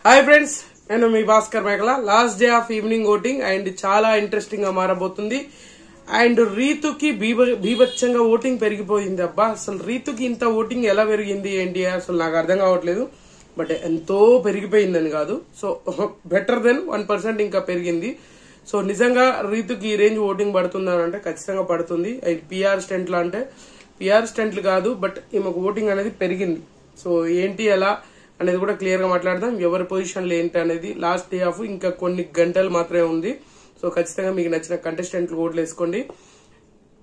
Hi friends, నేను మీ భాస్కర్ మేకల. Last day of evening voting and చాలా ఇంట్రెస్టింగ్ గా మారబోతుంది. అండ్ రీతుకి బీభత్సంగా ఓటింగ్ పెరిగిపోయింది. అబ్బా, అసలు రీతుకి ఇంత ఓటింగ్ ఎలా పెరిగింది ఏంటి అసలు నాకు అర్థం కావట్లేదు. బట్ ఎంతో పెరిగిపోయిందని కాదు, సో బెటర్ దెన్ 1% ఇంకా పెరిగింది. సో నిజంగా రీతుకి ఈ రేంజ్ ఓటింగ్ పడుతుందని అంటే ఖచ్చితంగా పడుతుంది. పిఆర్ స్టెంట్లు అంటే పిఆర్ స్టెంట్లు కాదు, బట్ ఈమెకు ఓటింగ్ అనేది పెరిగింది. సో ఏంటి ఎలా అనేది కూడా క్లియర్ గా మాట్లాడదాం. ఎవరి పొజిషన్లు ఏంటి అనేది లాస్ట్ డే ఆఫ్ ఇంకా కొన్ని గంటలు మాత్రమే ఉంది. సో ఖచ్చితంగా మీకు నచ్చిన కంటెస్టెంట్లు ఓట్లు వేసుకోండి.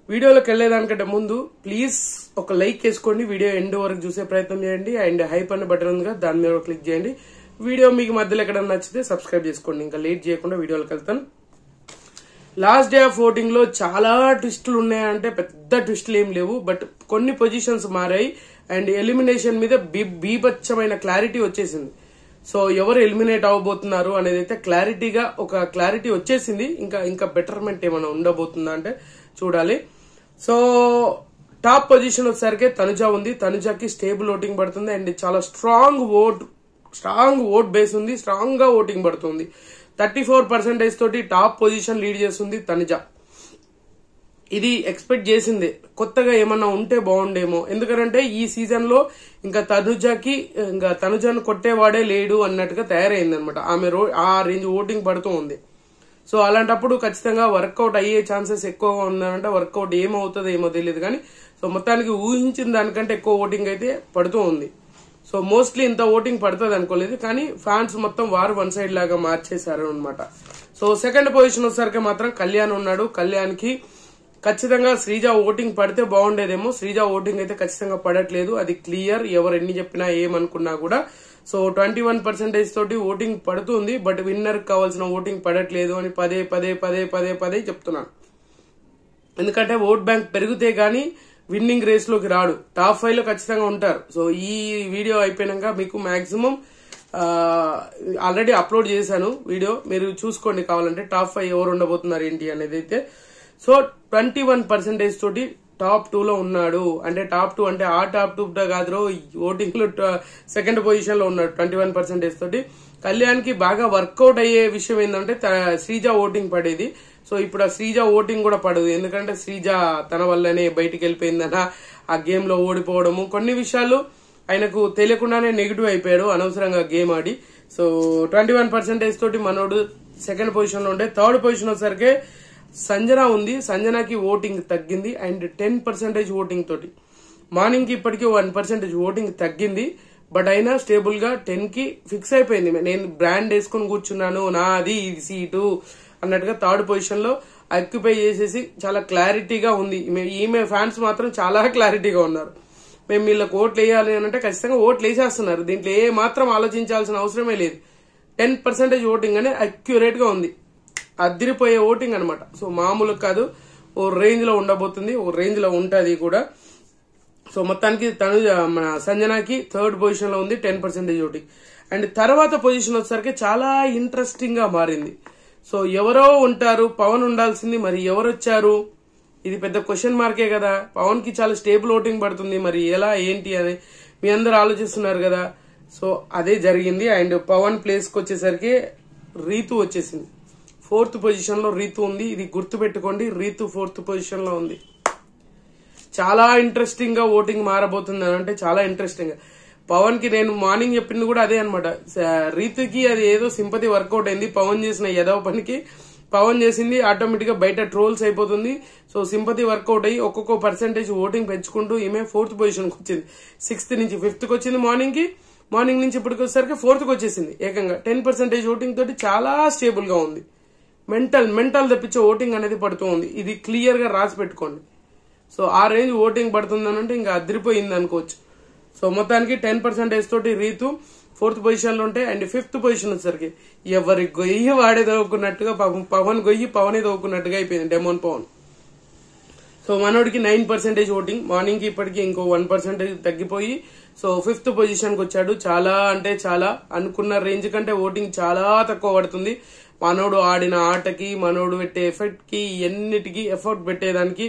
వీడియోలోకి వెళ్లేదానికంటే ముందు ప్లీజ్ ఒక లైక్ వేసుకోండి. వీడియో ఎండ్ వరకు చూసే ప్రయత్నం చేయండి. అండ్ హైప్ అనే బటన్ ఉంది కదా, దాని మీద క్లిక్ చేయండి. వీడియో మీకు మధ్యలో ఎక్కడైనా నచ్చితే సబ్స్క్రైబ్ చేసుకోండి. ఇంకా లేట్ చేయకుండా వీడియోలోకి వెళ్తాను. లాస్ట్ డే ఆఫ్ ఓటింగ్ లో చాలా ట్విస్టులు ఉన్నాయంటే పెద్ద ట్విస్టులు ఏం లేవు, బట్ కొన్ని పొజిషన్స్ మారాయి. అండ్ ఎలిమినేషన్ మీద బీభత్సమైన క్లారిటీ వచ్చేసింది. సో ఎవరు ఎలిమినేట్ అవ్వబోతున్నారు అనేది అయితే క్లారిటీగా ఒక క్లారిటీ వచ్చేసింది. ఇంకా బెటర్మెంట్ ఏమైనా ఉండబోతుందా అంటే చూడాలి. సో టాప్ పొజిషన్ వచ్చేసరికి తనుజ ఉంది. తనుజకి స్టేబుల్ ఓటింగ్ పడుతుంది అండ్ చాలా స్ట్రాంగ్ ఓట్ బేస్ ఉంది. స్ట్రాంగ్ గా ఓటింగ్ పడుతుంది. 34% తోటి టాప్ పొజిషన్ లీడ్ చేస్తుంది తనుజ. ఇది ఎక్స్పెక్ట్ చేసిందే. కొత్తగా ఏమన్నా ఉంటే బాగుండేమో, ఎందుకంటే ఈ సీజన్ లో ఇంకా తనుజను కొట్టేవాడే లేడు అన్నట్టుగా తయారైంది అనమాట. ఆమె ఆ రేంజ్ ఓటింగ్ పడుతూ ఉంది. సో అలాంటప్పుడు ఖచ్చితంగా వర్కౌట్ అయ్యే ఛాన్సెస్ ఎక్కువగా ఉందంటే వర్కౌట్ ఏమవుతుందో ఏమో తెలియదు కానీ, సో మొత్తానికి ఊహించిన దానికంటే ఎక్కువ ఓటింగ్ అయితే పడుతూ ఉంది. సో మోస్ట్లీ ఇంత ఓటింగ్ పడుతుంది అనుకోలేదు, కానీ ఫ్యాన్స్ మొత్తం వారు వన్ సైడ్ లాగా మార్చేశారు అనమాట. సో సెకండ్ పొజిషన్ వచ్చేసరికి మాత్రం కళ్యాణ్ ఉన్నాడు. కళ్యాణ్ కి ఖచ్చితంగా శ్రీజ ఓటింగ్ పడితే బాగుండేదేమో. శ్రీజ ఓటింగ్ అయితే ఖచ్చితంగా పడట్లేదు, అది క్లియర్. ఎవరు ఎన్ని చెప్పినా ఏమనుకున్నా కూడా. సో 21% తోటి ఓటింగ్ పడుతుంది, బట్ విన్నర్ కావాల్సిన ఓటింగ్ పడట్లేదు అని పదే చెప్తున్నాను. ఎందుకంటే ఓట్ బ్యాంక్ పెరిగితే గానీ విన్నింగ్ రేస్ లోకి రాడు. టాప్ 5 లో ఖచ్చితంగా ఉంటారు. సో ఈ వీడియో అయిపోయినాక మీకు మాక్సిమం ఆల్రెడీ అప్లోడ్ చేశాను వీడియో, మీరు చూసుకోండి కావాలంటే. టాప్ 5 ఎవరు ఉండబోతున్నారు ఏంటి అనేది అయితే. సో 21% తోటి టాప్ 2 లో ఉన్నాడు. అంటే టాప్ 2 అంటే ఆ టాప్ 2 కాదు, ఓటింగ్ లో సెకండ్ పొజిషన్ లో ఉన్నాడు 21% తోటి. కళ్యాణ్ కి బాగా వర్కౌట్ అయ్యే విషయం ఏంటంటే శ్రీజ ఓటింగ్ పడేది. సో ఇప్పుడు ఆ శ్రీజ ఓటింగ్ కూడా పడదు, ఎందుకంటే శ్రీజ తన వల్లనే బయటికి వెళ్ళిపోయిందన్న ఆ గేమ్ లో ఓడిపోవడము, కొన్ని విషయాలు ఆయనకు తెలియకుండానే నెగిటివ్ అయిపోయాడు అనవసరంగా గేమ్ ఆడి. సో 21% తోటి మనోడు సెకండ్ పొజిషన్ లో ఉండే. థర్డ్ పొజిషన్ వచ్చేసరికి సంజన ఉంది. సంజనకి ఓటింగ్ తగ్గింది అండ్ 10% ఓటింగ్ తోటి. మార్నింగ్ కి ఇప్పటికీ 1% ఓటింగ్ తగ్గింది, బట్ అయినా స్టేబుల్ గా 10 కి ఫిక్స్ అయిపోయింది. నేను బ్రాండ్ వేసుకుని కూర్చున్నాను, నాది ఇది సీటు అన్నట్టుగా థర్డ్ పొజిషన్ లో ఆక్యుపై చేసేసి చాలా క్లారిటీగా ఉంది. ఈమె ఫ్యాన్స్ మాత్రం చాలా క్లారిటీగా ఉన్నారు. మేము వీళ్ళకి ఓట్లు వేయాలి అని అంటే ఖచ్చితంగా ఓట్లు వేసేస్తున్నారు. దీంట్లో ఏ మాత్రం ఆలోచించాల్సిన అవసరమే లేదు. 10% ఓటింగ్ అనే అక్యురేట్ గా ఉంది. అదిరిపోయే ఓటింగ్ అనమాట. సో మామూలు కాదు, ఓ రేంజ్ లో ఉండబోతుంది, ఓ రేంజ్ లో ఉంటది కూడా. సో మొత్తానికి మన సంజనాకి థర్డ్ పొజిషన్ లో ఉంది 10% ఓటింగ్. అండ్ తర్వాత పొజిషన్ వచ్చేసరికి చాలా ఇంట్రెస్టింగ్ గా మారింది. సో ఎవరో ఉంటారు, పవన్ ఉండాల్సింది, మరి ఎవరు వచ్చారు? ఇది పెద్ద క్వశ్చన్ మార్కే కదా. పవన్ కి చాలా స్టేబుల్ ఓటింగ్ పడుతుంది, మరి ఎలా ఏంటి అని మీ అందరు ఆలోచిస్తున్నారు కదా. సో అదే జరిగింది. అండ్ పవన్ ప్లేస్ కి వచ్చేసరికి రీతు వచ్చేసింది. 4th పొజిషన్ లో రీతు ఉంది. ఇది గుర్తు పెట్టుకోండి, రీతు 4th పొజిషన్ లో ఉంది. చాలా ఇంట్రెస్టింగ్ గా ఓటింగ్ మారబోతుంది అంటే చాలా ఇంట్రెస్టింగ్ గా. పవన్ కి నేను మార్నింగ్ చెప్పింది కూడా అదే అనమాట. రీతుకి అది ఏదో సింపతి వర్కౌట్ అయింది. పవన్ చేసిన ఏదో పనికి పవన్ చేసింది ఆటోమేటిక్ గా బయట ట్రోల్స్ అయిపోతుంది. సో సింపతి వర్కౌట్ అయ్యి ఒక్కొక్క పర్సెంటేజ్ ఓటింగ్ పెంచుకుంటూ ఈమె 4th పొజిషన్ కి వచ్చింది. 6th నుంచి 5th కి వచ్చింది. మార్నింగ్ నుంచి ఇప్పటికి వచ్చేసరికి 4th కి వచ్చేసింది. ఏకంగా 10% ఓటింగ్ తోటి చాలా స్టేబుల్ గా ఉంది. మెంటల్ తెప్పించే ఓటింగ్ అనేది పడుతూ ఉంది. ఇది క్లియర్ గా రాసి పెట్టుకోండి. సో ఆ రేంజ్ ఓటింగ్ పడుతుందని అంటే ఇంకా అదిరిపోయింది అనుకోవచ్చు. సో మొత్తానికి 10% తోటి రీతు 4th పొజిషన్ లో ఉంటే. అండ్ 5th పొజిషన్ వచ్చేసరికి ఎవరి గొయ్యి వాడే తవ్వుకున్నట్టుగా పవన్ గొయ్యి పవనే తవ్వుకున్నట్టుగా అయిపోయింది, డెమోన్ పవన్. సో మనోడికి 9% ఓటింగ్. మార్నింగ్ కి ఇప్పటికి ఇంకో 1% తగ్గిపోయి సో 5th పొజిషన్ కి వచ్చాడు. చాలా అంటే చాలా అనుకున్న రేంజ్ కంటే ఓటింగ్ చాలా తక్కువ పడుతుంది. మనోడు ఆడిన ఆటకి, మనోడు పెట్టే ఎఫెక్ట్ కి, ఎన్నిటికీ ఎఫర్ట్ పెట్టేదానికి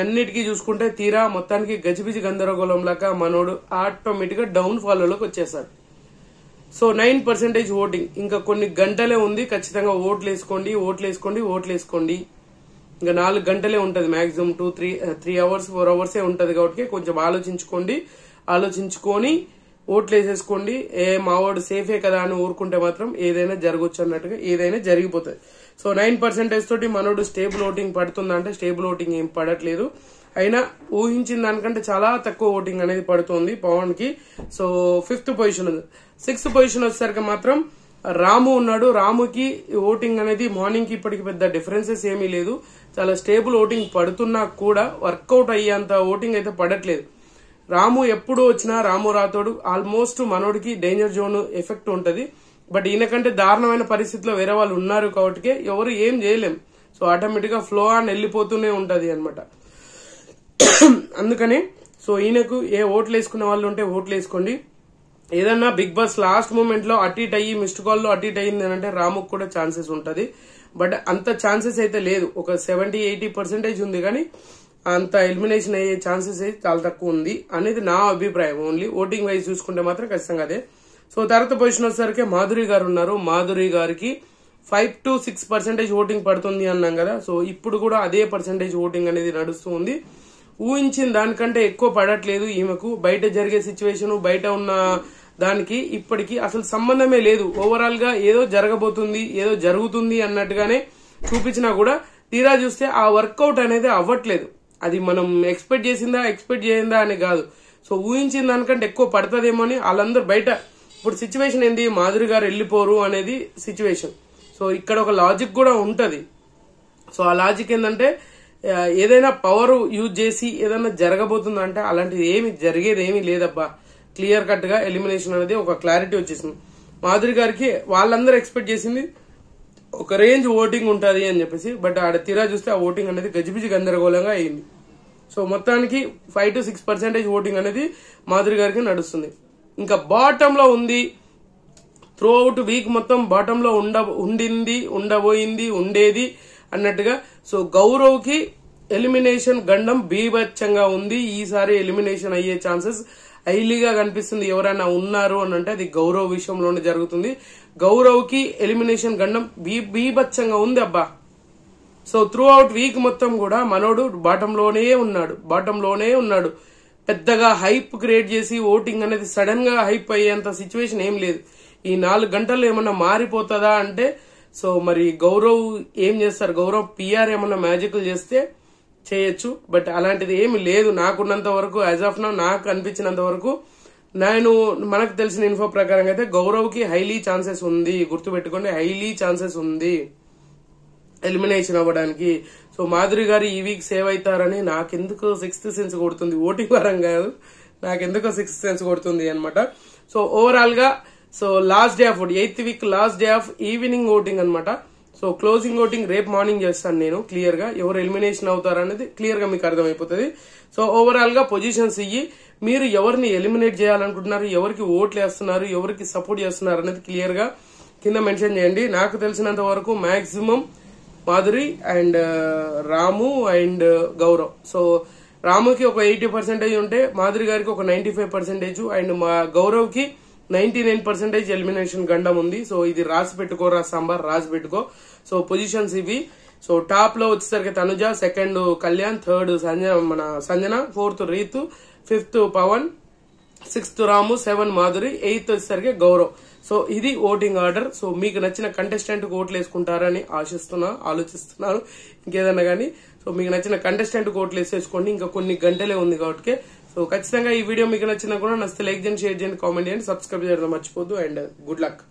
అన్నిటికీ చూసుకుంటే తీరా మొత్తానికి గజిబిజి గందరగోళం లాగా మనోడు ఆటోమేటిక్ గా డౌన్ ఫాలోలోకి వచ్చేసాడు. So 9% voting. ఇంకా కొన్ని గంటలే ఉంది. ఖచ్చితంగా ఓట్లు వేసుకోండి. ఇంకా 4 గంటలే ఉంటది, మాక్సిమం 3 అవర్స్ 4 అవర్సే ఉంటది. కాబట్టి కొంచెం ఆలోచించుకొని ఓట్లు వేసేసుకోండి. మావాడు సేఫే కదా అని ఊరుకుంటే మాత్రం ఏదైనా జరగచ్చు అన్నట్టుగా ఏదైనా జరిగిపోతుంది. సో 9% తోటి మనోడు స్టేబుల్ ఓటింగ్ పడుతుందా అంటే స్టేబుల్ ఓటింగ్ ఏం పడట్లేదు. అయినా ఊహించిన దానికంటే చాలా తక్కువ ఓటింగ్ అనేది పడుతుంది పవన్ కి. సో 5th పొజిషన్ ఉంది. 6th పొజిషన్ వచ్చేసరికి మాత్రం రాము ఉన్నాడు. రాముకి ఓటింగ్ అనేది మార్నింగ్ కి ఇప్పటికి పెద్ద డిఫరెన్సెస్ ఏమీ లేదు. చాలా స్టేబుల్ ఓటింగ్ పడుతున్నా కూడా వర్కౌట్ అయ్యేంత ఓటింగ్ అయితే పడట్లేదు. రాము ఎప్పుడు వచ్చినా రాము రాతోడు ఆల్మోస్ట్ మనోడికి డేంజర్ జోన్ ఎఫెక్ట్ ఉంటది. బట్ ఈయనకంటే దారుణమైన పరిస్థితిలో వేరే వాళ్ళు ఉన్నారు కాబట్టి ఎవరు ఏం చేయలేం. సో ఆటోమేటిక్ గా ఫ్లో ఆన్ వెళ్ళిపోతూనే ఉంటది అనమాట. అందుకని సో ఈయనకు ఓట్లు వేసుకునే వాళ్ళు ఉంటే ఓట్లు వేసుకోండి. ఏదన్నా బిగ్ బాస్ లాస్ట్ మూమెంట్ లో అటు ఇటు అయ్యి మిస్డ్ కాల్ లో అటు ఇటు అయ్యింది అంటే రాముకు కూడా ఛాన్సెస్ ఉంటది. బట్ అంత ఛాన్సెస్ అయితే లేదు. ఒక 70-80% ఉంది, కానీ అంత ఎలిమినేషన్ అయ్యే ఛాన్సెస్ అయితే చాలా తక్కువ ఉంది అనేది నా అభిప్రాయం. ఓన్లీ ఓటింగ్ వైజ్ చూసుకుంటే మాత్రం ఖచ్చితంగా అదే. సో తర్వాత పొజిషన్ వచ్చేసరికి మాధురి గారు ఉన్నారు. మాధురి గారికి 5 to 6% ఓటింగ్ పడుతుంది అన్నాం కదా. సో ఇప్పుడు కూడా అదే పర్సెంటేజ్ ఓటింగ్ అనేది నడుస్తూ ఉంది. ఊహించిన దానికంటే ఎక్కువ పడట్లేదు ఈమెకు. బయట జరిగే సిచ్యువేషన్, బయట ఉన్న దానికి ఇప్పటికి అసలు సంబంధమే లేదు. ఓవరాల్ గా ఏదో జరగబోతుంది, ఏదో జరుగుతుంది అన్నట్టుగానే చూపించినా కూడా తీరా చూస్తే ఆ వర్కౌట్ అనేది అవ్వట్లేదు. అది మనం ఎక్స్పెక్ట్ చేసిందా అని కాదు. సో ఊహించిన దానికంటే ఎక్కువ పడుతుందేమో అని వాళ్ళందరూ బయట. ఇప్పుడు సిచ్యువేషన్ ఏంది, మాధురి గారు వెళ్ళిపోరు అనేది సిచ్యువేషన్. సో ఇక్కడ ఒక లాజిక్ కూడా ఉంటది. సో ఆ లాజిక్ ఏంటంటే ఏదైనా పవర్ యూజ్ చేసి ఏదైనా జరగబోతుందంటే అలాంటిది జరిగేది ఏమీ లేదబ్బా. క్లియర్ కట్ గా ఎలిమినేషన్ అనేది ఒక క్లారిటీ వచ్చేసింది. మాధురి గారికి వాళ్ళందరూ ఎక్స్పెక్ట్ చేసింది ఒక రేంజ్ ఓటింగ్ ఉంటది అని చెప్పేసి. బట్ ఆడ తీరా చూస్తే ఆ ఓటింగ్ అనేది గజిబిజి గందరగోళంగా అయింది. సో మొత్తానికి 5 to 6% ఓటింగ్ అనేది మాధురి గారికి నడుస్తుంది. ఇంకా బాటమ్ లో ఉంది. త్రూ అవుట్ వీక్ మొత్తం బాటమ్ లో ఉండేది అన్నట్టుగా. సో గౌరవ్ కి ఎలిమినేషన్ గండం బీభత్సంగా ఉంది. ఈసారి ఎలిమినేషన్ అయ్యే ఛాన్సెస్ హైలీగా కనిపిస్తుంది. ఎవరైనా ఉన్నారు అని అంటే అది గౌరవ్ విషయంలోనే జరుగుతుంది. గౌరవ్ కి ఎలిమినేషన్ గండం బీభత్సంగా ఉంది అబ్బా. సో త్రూ అవుట్ వీక్ మొత్తం కూడా మనోడు బాటమ్ లోనే ఉన్నాడు. పెద్దగా హైప్ క్రియేట్ చేసి ఓటింగ్ అనేది సడన్ గా హైప్ అయ్యేంత సిచ్యువేషన్ ఏం లేదు. ఈ 4 గంటల్లో ఏమన్నా మారిపోతుందా అంటే సో మరి గౌరవ్ ఏం చేస్తారు, గౌరవ్ పిఆర్ ఏమన్నా మ్యాజిక్లు చేస్తే చేయొచ్చు. బట్ అలాంటిది ఏమి లేదు నాకున్నంత వరకు. యాజ్ ఆఫ్ నౌ నాకు అనిపించినంత వరకు, మనకు తెలిసిన ఇన్ఫో ప్రకారం అయితే గౌరవ్ కి హైలీ ఛాన్సెస్ ఉంది. గుర్తుపెట్టుకోండి, హైలీ ఛాన్సెస్ ఉంది ఎలిమినేషన్ అవ్వడానికి. సో మాధురి గారు ఈ వీక్ సేవ్ అవుతారని నాకెందుకో 6th సెన్స్ కొడుతుంది. ఓటింగ్ పరం కాదు, నాకెందుకో 6th సెన్స్ కొడుతుంది అనమాట. సో ఓవరాల్ గా so last day of 8th week last day of evening voting అనమాట. సో క్లోజింగ్ ఓటింగ్ రేపు మార్నింగ్ చేస్తాను నేను. క్లియర్ గా ఎవరు ఎలిమినేషన్ అవుతారు అనేది క్లియర్ గా మీకు అర్థమైపోతుంది. సో ఓవరాల్ గా పొజిషన్స్ మీరు ఎవరిని ఎలిమినేట్ చేయాలనుకుంటున్నారు, ఎవరికి ఓట్లు వేస్తున్నారు, ఎవరికి సపోర్ట్ చేస్తున్నారు అనేది క్లియర్ గా కింద మెన్షన్ చేయండి. నాకు తెలిసినంత వరకు maximum Madhuri and Ramu and Gaurav. So రాముకి ఒక 80% ఉంటే మాధురి గారికి ఒక 95% అండ్ మా గౌరవ్ కి 99% ఎలిమినేషన్ గండం ఉంది. సో ఇది రాసి పెట్టుకోరా సాంబార్, రాసి పెట్టుకో. సో పొజిషన్స్ ఇవి. సో టాప్ లో వచ్చేసరికి Tanuja, 2nd Kalyan, 3rd Sanjana, 4th Ritu, 5th Pawan, 6th రాము, 7 మాధురి, 8th వచ్చేసరికి గౌరవ్. సో ఇది ఓటింగ్ ఆర్డర్. సో మీకు నచ్చిన కంటెస్టెంట్ కు ఓట్లు వేసుకుంటారని ఆలోచిస్తున్నాను ఇంకేదన్నా గానీ. సో మీకు నచ్చిన కంటెస్టెంట్ కు ఓట్లు వేసేసుకోండి. ఇంకా కొన్ని గంటలే ఉంది కాబట్టి. సో ఖచ్చితంగా ఈ వీడియో మీకు నచ్చినా కూడా నచ్చితే లైక్ చేయండి, షేర్ చేయండి, కామెంట్ చేయండి, సబ్స్క్రైబ్ చేయడం మర్చిపోద్దు. And good luck.